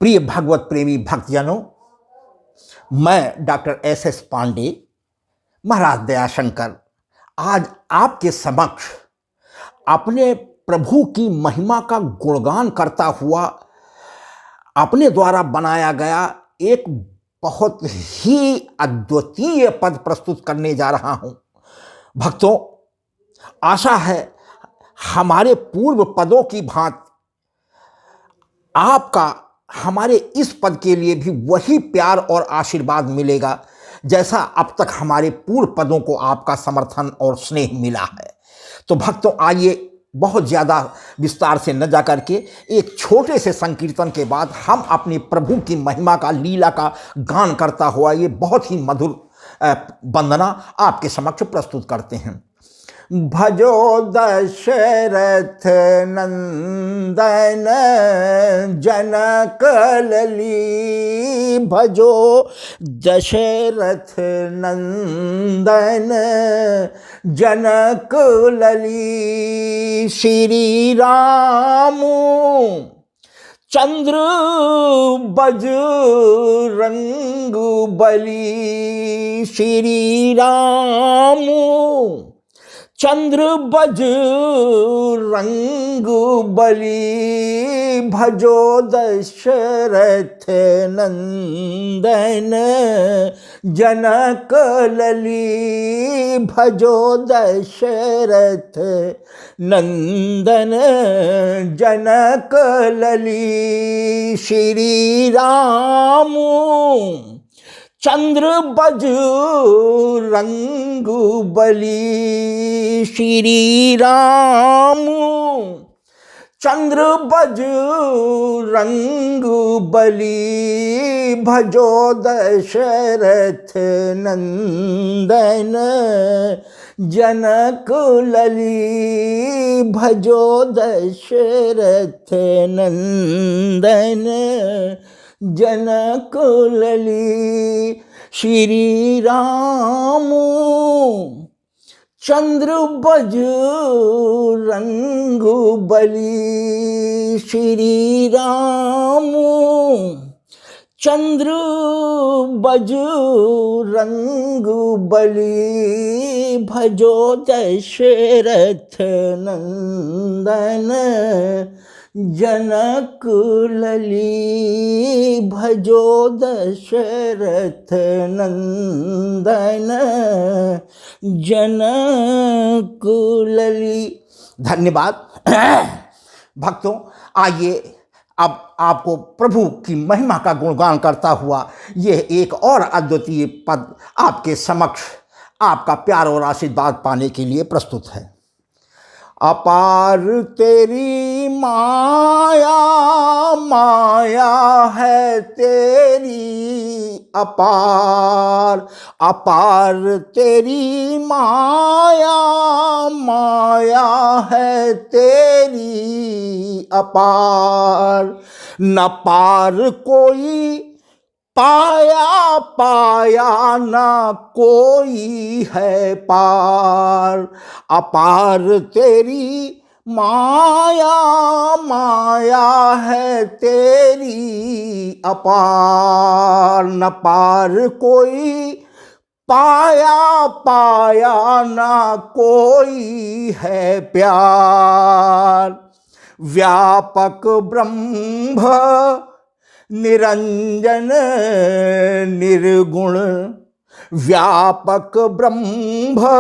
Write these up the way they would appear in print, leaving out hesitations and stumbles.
प्रिय भगवत प्रेमी भक्तजनों, मैं डॉक्टर एस पांडे, महाराज दयाशंकर, आज आपके समक्ष अपने प्रभु की महिमा का गुणगान करता हुआ अपने द्वारा बनाया गया एक बहुत ही अद्वितीय पद प्रस्तुत करने जा रहा हूं। भक्तों, आशा है हमारे पूर्व पदों की भांति आपका हमारे इस पद के लिए भी वही प्यार और आशीर्वाद मिलेगा जैसा अब तक हमारे पूर्व पदों को आपका समर्थन और स्नेह मिला है। तो भक्तों, आइए बहुत ज़्यादा विस्तार से न जा करके एक छोटे से संकीर्तन के बाद हम अपने प्रभु की महिमा का, लीला का गान करता हुआ ये बहुत ही मधुर वंदना आपके समक्ष प्रस्तुत करते हैं। भजो दशरथ नंदन जनक लली, भजो दशरथ नंदन जनक लली। श्री राम चंद्र बजरंग बली, श्री राम चंद्र बजरंग बली। भजो दशरथ नंदन जनक लली, भजो दशरथ नंदन जनक लली। श्री राम चंद्र बजरंग बली, श्री राम चंद्र बजरंग बली। भजो दशरथ नंदन जनक लली, भजो दशरथ नंदन जनक लली। श्री राम चंद्र बजरंग बली, श्री राम चंद्र बजरंग बली। भजो दशरथ नंदन जनक लली, भजो दशरथ नंदन जनक लली। धन्यवाद। भक्तों, आइए अब आपको प्रभु की महिमा का गुणगान करता हुआ यह एक और अद्वितीय पद आपके समक्ष आपका प्यार और आशीर्वाद पाने के लिए प्रस्तुत है। अपार तेरी माया, माया है तेरी अपार, अपार तेरी माया, माया है तेरी अपार। न पार कोई पाया, पाया ना कोई है पार। अपार तेरी माया, माया है तेरी अपार। न पार कोई पाया, पाया ना कोई है प्यार। व्यापक ब्रह्म निरंजन निर्गुण, व्यापक ब्रह्म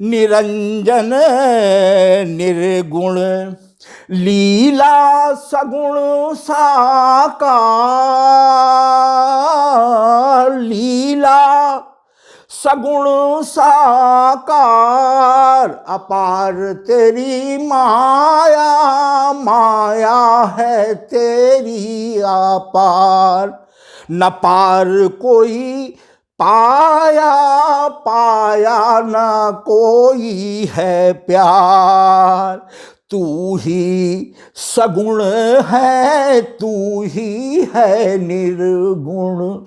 निरंजन निर्गुण। लीला सगुण साकार, लीला सगुण साकार। अपार तेरी माया, माया है तेरी अपार। न पार कोई पाया, पाया न कोई है प्यार। तू ही सगुण है, तू ही है निर्गुण।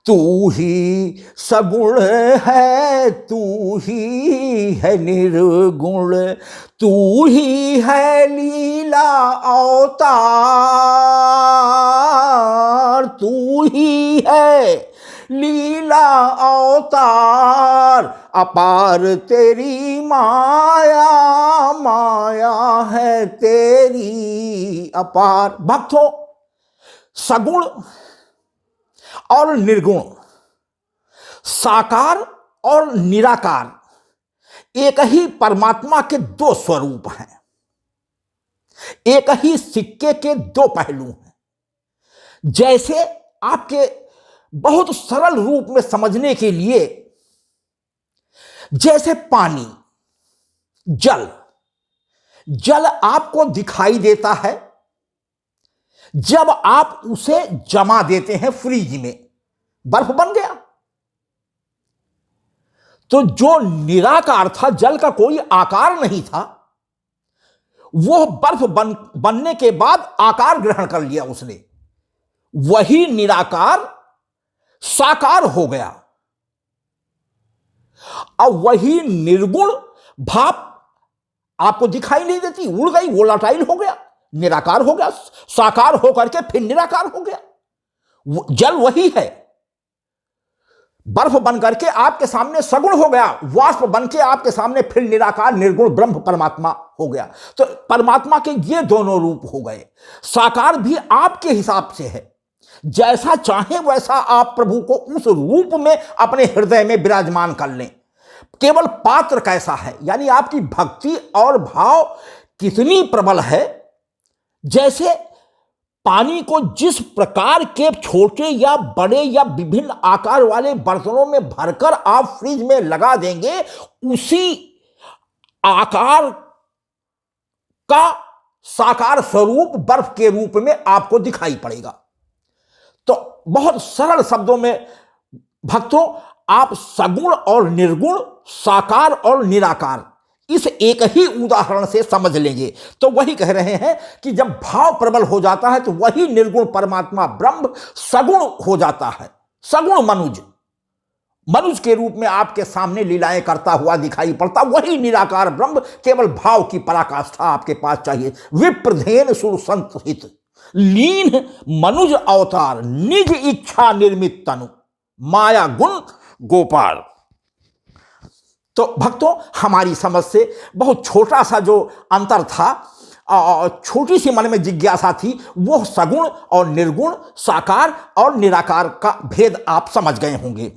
तू ही सगुण है, तू ही है निर्गुण। तू ही है लीला अवतार, तू ही है लीला अवतार, अपार तेरी माया, माया है तेरी अपार। भक्तों, सगुण और निर्गुण, साकार और निराकार एक ही परमात्मा के दो स्वरूप हैं, एक ही सिक्के के दो पहलू हैं। जैसे आपके बहुत सरल रूप में समझने के लिए, जैसे पानी, जल, जल आपको दिखाई देता है जब आप उसे जमा देते हैं फ्रिज में, बर्फ बन गया। तो जो निराकार था, जल का कोई आकार नहीं था, वो बर्फ बनने के बाद आकार ग्रहण कर लिया उसने, वही निराकार साकार हो गया। अब वही निर्गुण भाप आपको दिखाई नहीं देती, उड़ गई, वोलाटाइल हो गया, निराकार हो गया, साकार होकर के फिर निराकार हो गया। जल वही है, बर्फ बन करके आपके सामने सगुण हो गया, वाष्प बन के आपके सामने फिर निराकार निर्गुण ब्रह्म परमात्मा हो गया। तो परमात्मा के ये दोनों रूप हो गए। साकार भी आपके हिसाब से है, जैसा चाहे वैसा आप प्रभु को उस रूप में अपने हृदय में विराजमान कर लें। केवल पात्र कैसा है, यानी आपकी भक्ति और भाव कितनी प्रबल है। जैसे पानी को जिस प्रकार के छोटे या बड़े या विभिन्न आकार वाले बर्तनों में भरकर आप फ्रिज में लगा देंगे, उसी आकार का साकार स्वरूप बर्फ के रूप में आपको दिखाई पड़ेगा। तो बहुत सरल शब्दों में भक्तों, आप सगुण और निर्गुण, साकार और निराकार, इस एक ही उदाहरण से समझ लेंगे तो वही कह रहे हैं कि जब भाव प्रबल हो जाता है तो वही निर्गुण परमात्मा ब्रह्म सगुण हो जाता है। सगुण मनुज, मनुज के रूप में आपके सामने लीलाएं करता हुआ दिखाई पड़ता, वही निराकार ब्रह्म केवल भाव की पराकाष्ठा आपके पास चाहिए। विप्रधेन सुर संत हित लीन मनुज अवतार, निज इच्छा निर्मित तनु, माया गुण गोपाल। तो भक्तों, हमारी समझ से बहुत छोटा सा जो अंतर था, छोटी सी मन में जिज्ञासा थी, वो सगुण और निर्गुण, साकार और निराकार का भेद आप समझ गए होंगे।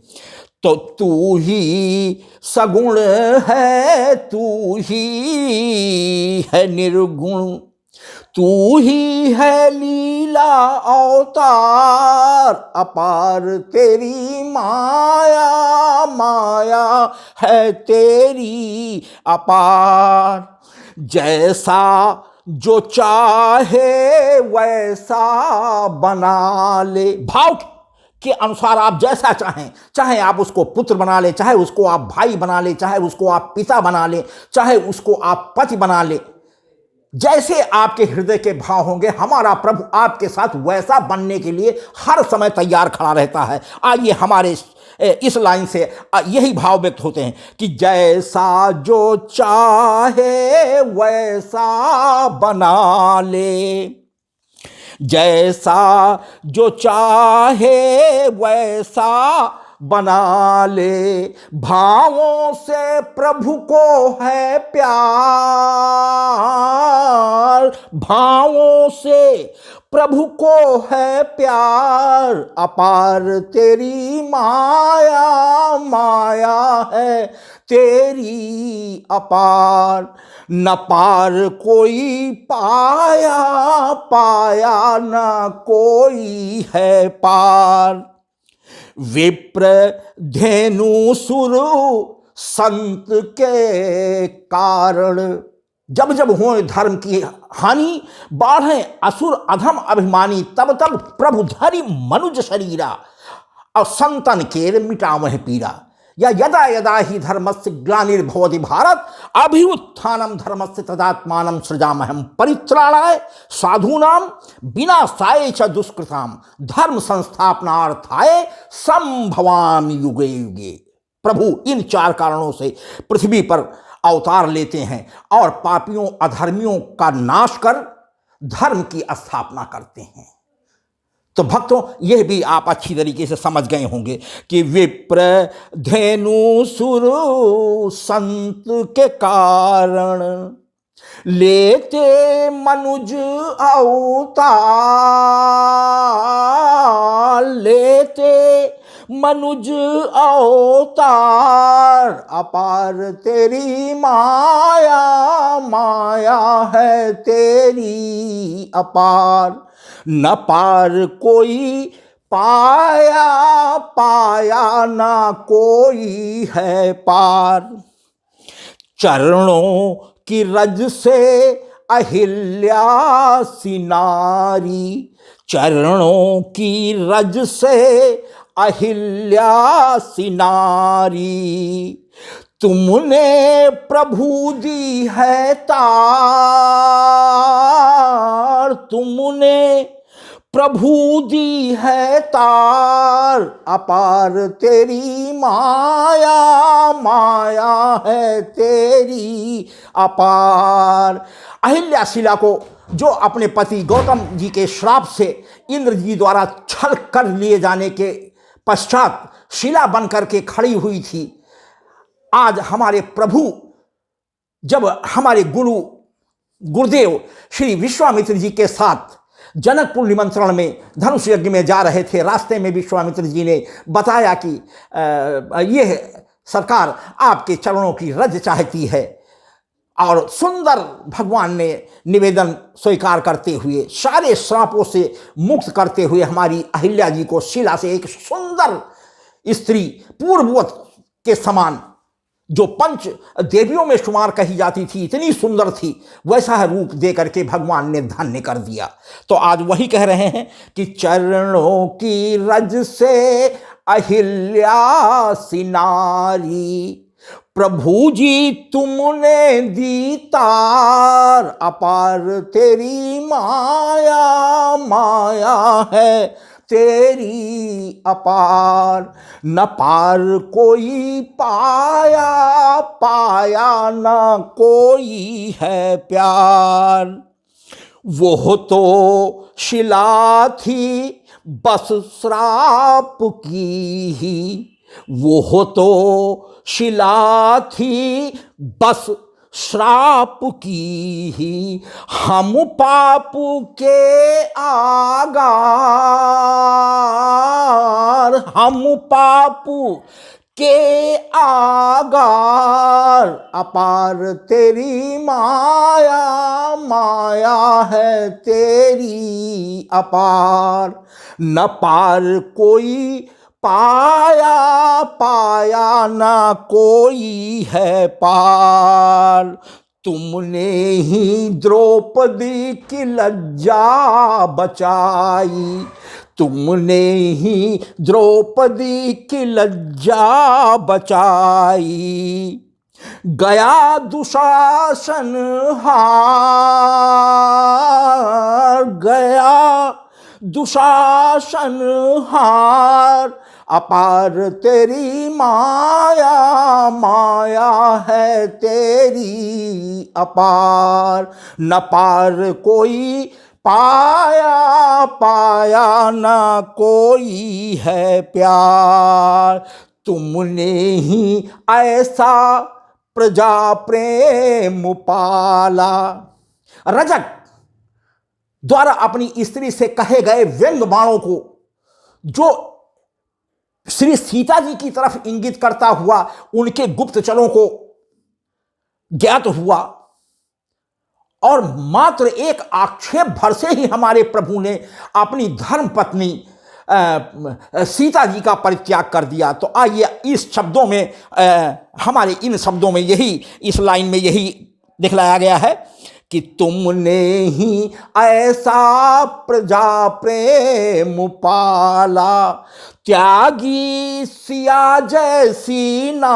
तो तू ही सगुण है, तू ही है निर्गुण, तू ही है लीला अवतार, अपार तेरी माया, माया है तेरी अपार। जैसा जो चाहे वैसा बना ले, भाव के अनुसार आप जैसा चाहें, चाहे आप उसको पुत्र बना ले, चाहे उसको आप भाई बना ले, चाहे उसको आप पिता बना ले, चाहे उसको आप पति बना ले, जैसे आपके हृदय के भाव होंगे, हमारा प्रभु आपके साथ वैसा बनने के लिए हर समय तैयार खड़ा रहता है। आइए हमारे इस लाइन से यही भाव व्यक्त होते हैं कि जैसा जो चाहे वैसा बना ले, जैसा जो चाहे वैसा बना ले, भावों से प्रभु को है प्यार, भावों से प्रभु को है प्यार, अपार तेरी माया, माया है तेरी अपार। न पार कोई पाया, पाया न कोई है पार। विप्र धेनु सुर संत के कारण, जब जब हो धर्म की हानि, बाढ़े असुर अधम अभिमानी, तब तब प्रभु धरि मनुज शरीरा, और संतन केर मिटावह पीरा। या यदा यदा ही धर्मस्य ग्लानिर्भवति भारत, अभ्युत्थानम धर्मस्य तदात्मानं सृजामहं, परित्राणाय साधूनां विनाशाय च दुष्कृतां, धर्म संस्थापनार्थाय संभवामि युगे युगे। प्रभु इन चार कारणों से पृथ्वी पर अवतार लेते हैं और पापियों अधर्मियों का नाश कर धर्म की स्थापना करते हैं। तो भक्तों, यह भी आप अच्छी तरीके से समझ गए होंगे कि विप्र धेनु सुर संत के कारण लेते मनुज अवतार, लेते मनुज अवतार, अपार तेरी माया, माया है तेरी अपार, न पार कोई पाया, पाया ना कोई है पार। चरणों की रज से अहिल्या सी नारी, चरणों की रज से अहिल्या सी नारी, तुमने प्रभु दी है तार, तुमने प्रभु दी है तार, अपार तेरी माया, माया है तेरी अपार। अहिल्या शिला को, जो अपने पति गौतम जी के श्राप से इंद्र जी द्वारा छल कर लिए जाने के पश्चात शिला बनकर के खड़ी हुई थी, आज हमारे प्रभु जब हमारे गुरुदेव श्री विश्वामित्र जी के साथ जनकपुर निमंत्रण में धनुष यज्ञ में जा रहे थे, रास्ते में विश्वामित्र जी ने बताया कि यह सरकार आपके चरणों की रज चाहती है, और सुंदर भगवान ने निवेदन स्वीकार करते हुए, सारे श्रापों से मुक्त करते हुए हमारी अहिल्या जी को शिला से एक सुंदर स्त्री, पूर्ववत के समान, जो पंच देवियों में शुमार कही जाती थी, इतनी सुंदर थी, वैसा रूप दे करके भगवान ने धन्य कर दिया। तो आज वही कह रहे हैं कि चरणों की रज से अहिल्या सी नारी, प्रभु जी तुमने दी तार, अपार तेरी माया, माया है तेरी अपार, न पार कोई पाया, पाया न कोई है प्यार। वो तो शिला थी बस श्राप की ही, वो तो शिला थी बस श्राप की ही, हम पाप के आगार, हम पाप के आगार, अपार तेरी माया, माया है तेरी अपार, न पार कोई पाया, पाया ना कोई है पार। तुमने ही द्रौपदी की लज्जा बचाई, तुमने ही द्रौपदी की लज्जा बचाई, गया दुशासन हार, गया दुशासन हार, अपार तेरी माया, माया है तेरी अपार, न पार कोई पाया, पाया न कोई है प्यार। तुमने ही ऐसा प्रजा प्रेम पाला। रजक द्वारा अपनी स्त्री से कहे गए व्यंग बाणों को, जो श्री सीता जी की तरफ इंगित करता हुआ उनके गुप्तचरों को ज्ञात हुआ, और मात्र एक आक्षेप भर से ही हमारे प्रभु ने अपनी धर्म पत्नी सीता जी का परित्याग कर दिया। तो आइए इस शब्दों में, हमारे इन शब्दों में यही, इस लाइन में यही दिखलाया गया है कि तुमने ही ऐसा प्रजा प्रेम पाला, त्यागी सिया जैसी नार,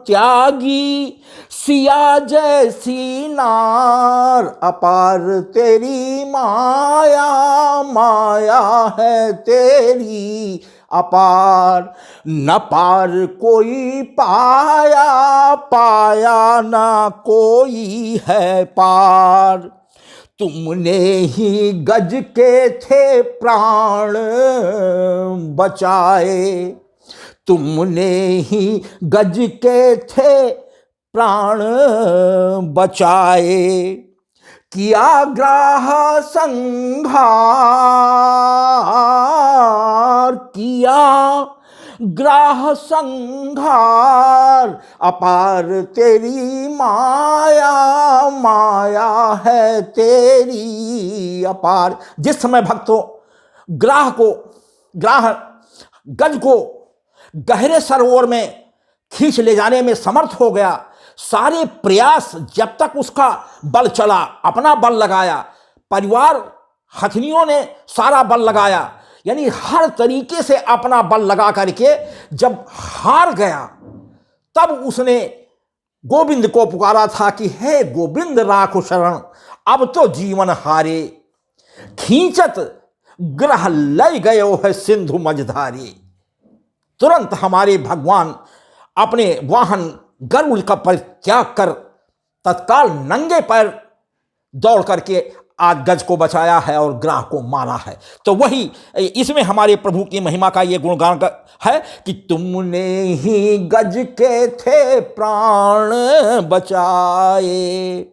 त्यागी सिया जैसी नार, अपार तेरी माया, माया है तेरी अपार, न पार कोई पाया, पाया न कोई है पार। तुमने ही गज के थे प्राण बचाए, तुमने ही गज के थे प्राण बचाए, किया ग्राह संहार, किया ग्राह संहार, अपार तेरी माया, माया है तेरी अपार। जिस समय भक्तों ग्राह गज को गहरे सरोवर में खींच ले जाने में समर्थ हो गया, सारे प्रयास जब तक उसका बल चला, अपना बल लगाया, परिवार हथनियों ने सारा बल लगाया, यानी हर तरीके से अपना बल लगा करके जब हार गया, तब उसने गोविंद को पुकारा था कि हे गोविंद राखो शरण, अब तो जीवन हारे, खींचत ग्रह लय गयो है सिंधु मझधारे। तुरंत हमारे भगवान अपने वाहन गरुड़ का परित्याग कर तत्काल नंगे पैर दौड़ करके आज गज को बचाया है और ग्राह को मारा है। तो वही इसमें हमारे प्रभु की महिमा का ये गुणगान है कि तुमने ही गज के थे प्राण बचाए,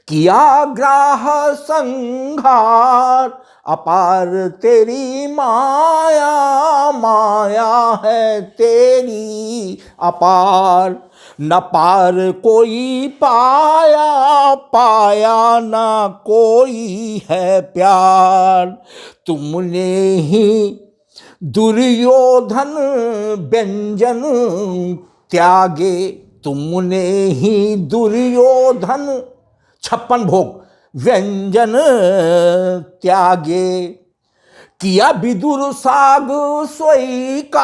किया ग्राह संहार, अपार तेरी माया, माया है तेरी अपार, न पार कोई पाया, पाया न कोई है प्यार। तुमने ही दुर्योधन व्यंजन त्यागे, तुमने ही दुर्योधन 56 भोग व्यंजन त्यागे, किया विदुर साग स्वीकार,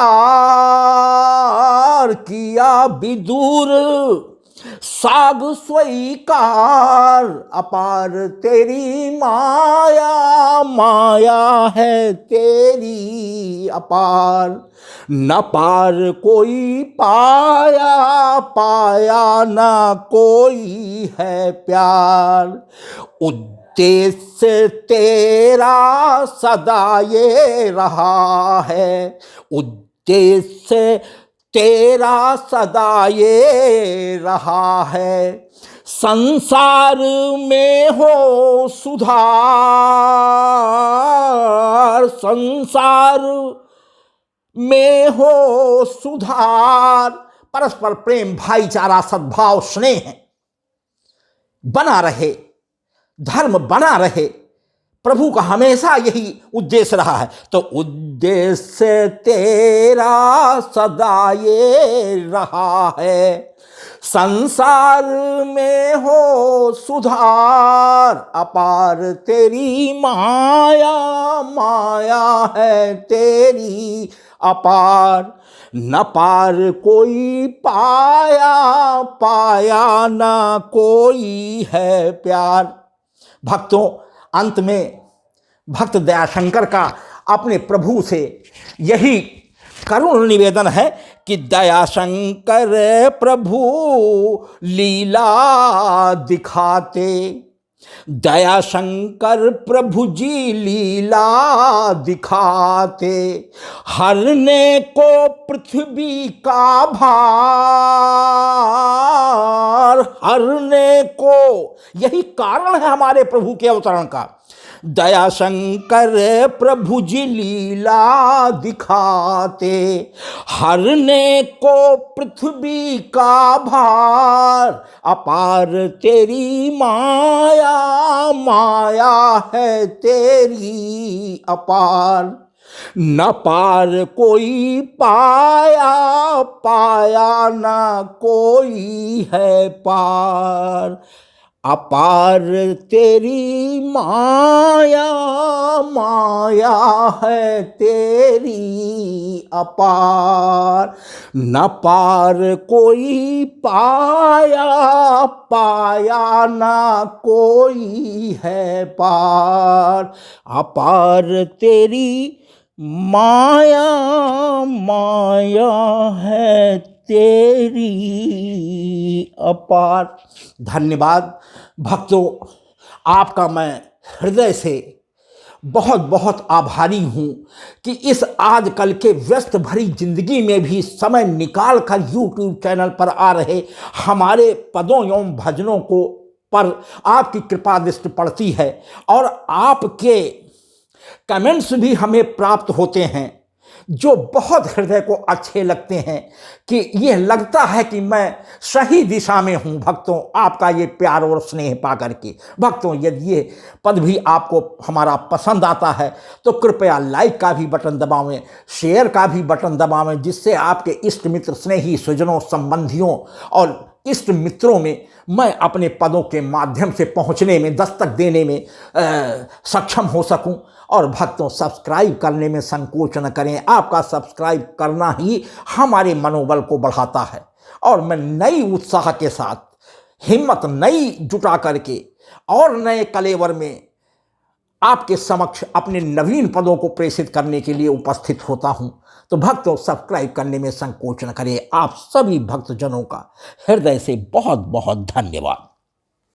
किया विदुर साग स्वीकार, अपार तेरी माया, माया है तेरी अपार, न पार कोई पाया, पाया न कोई है प्यार। उद्देश्य तेरा सदा ये रहा है, उद्देश्य तेरा सदा ये रहा है, संसार में हो सुधार, संसार में हो सुधार, परस्पर प्रेम, भाईचारा, सद्भाव, स्नेह बना रहे, धर्म बना रहे, प्रभु का हमेशा यही उद्देश्य रहा है। तो उद्देश्य तेरा सदा ये रहा है, संसार में हो सुधार, अपार तेरी माया, माया है तेरी अपार, न पार कोई पाया, पाया न कोई है प्यार। भक्तों, अंत में भक्त दयाशंकर का अपने प्रभु से यही करुण निवेदन है कि दयाशंकर प्रभु लीला दिखाते, दयाशंकर प्रभु जी लीला दिखाते, हरने को पृथ्वी का भार, हरने को, यही कारण है हमारे प्रभु के अवतरण का। दयाशंकर प्रभु जी लीला दिखाते, हरने को पृथ्वी का भार, अपार तेरी माया, माया है तेरी अपार, न पार कोई पाया, पाया न कोई है पार, अपार तेरी माया, माया है तेरी अपार, न पार कोई पाया, पाया न कोई है पार, अपार तेरी माया, माया है तेरी अपार। धन्यवाद भक्तों, आपका मैं हृदय से बहुत बहुत आभारी हूँ कि इस आजकल के व्यस्त भरी जिंदगी में भी समय निकाल कर यूट्यूब चैनल पर आ रहे हमारे पदों एवं भजनों को पर आपकी कृपा दृष्टि पड़ती है और आपके कमेंट्स भी हमें प्राप्त होते हैं जो बहुत हृदय को अच्छे लगते हैं कि यह लगता है कि मैं सही दिशा में हूं। भक्तों, आपका ये प्यार और स्नेह पा करके भक्तों, यदि ये पद भी आपको हमारा पसंद आता है तो कृपया लाइक का भी बटन दबावें, शेयर का भी बटन दबावें, जिससे आपके इष्ट मित्र, स्नेही, स्वजनों, संबंधियों और इष्ट मित्रों में मैं अपने पदों के माध्यम से पहुंचने में, दस्तक देने में सक्षम हो सकूं। और भक्तों, सब्सक्राइब करने में संकोच न करें। आपका सब्सक्राइब करना ही हमारे मनोबल को बढ़ाता है और मैं नई उत्साह के साथ, हिम्मत नई जुटा करके और नए कलेवर में आपके समक्ष अपने नवीन पदों को प्रेषित करने के लिए उपस्थित होता हूं। तो भक्तों, सब्सक्राइब करने में संकोच न करें। आप सभी भक्तजनों का हृदय से बहुत बहुत धन्यवाद।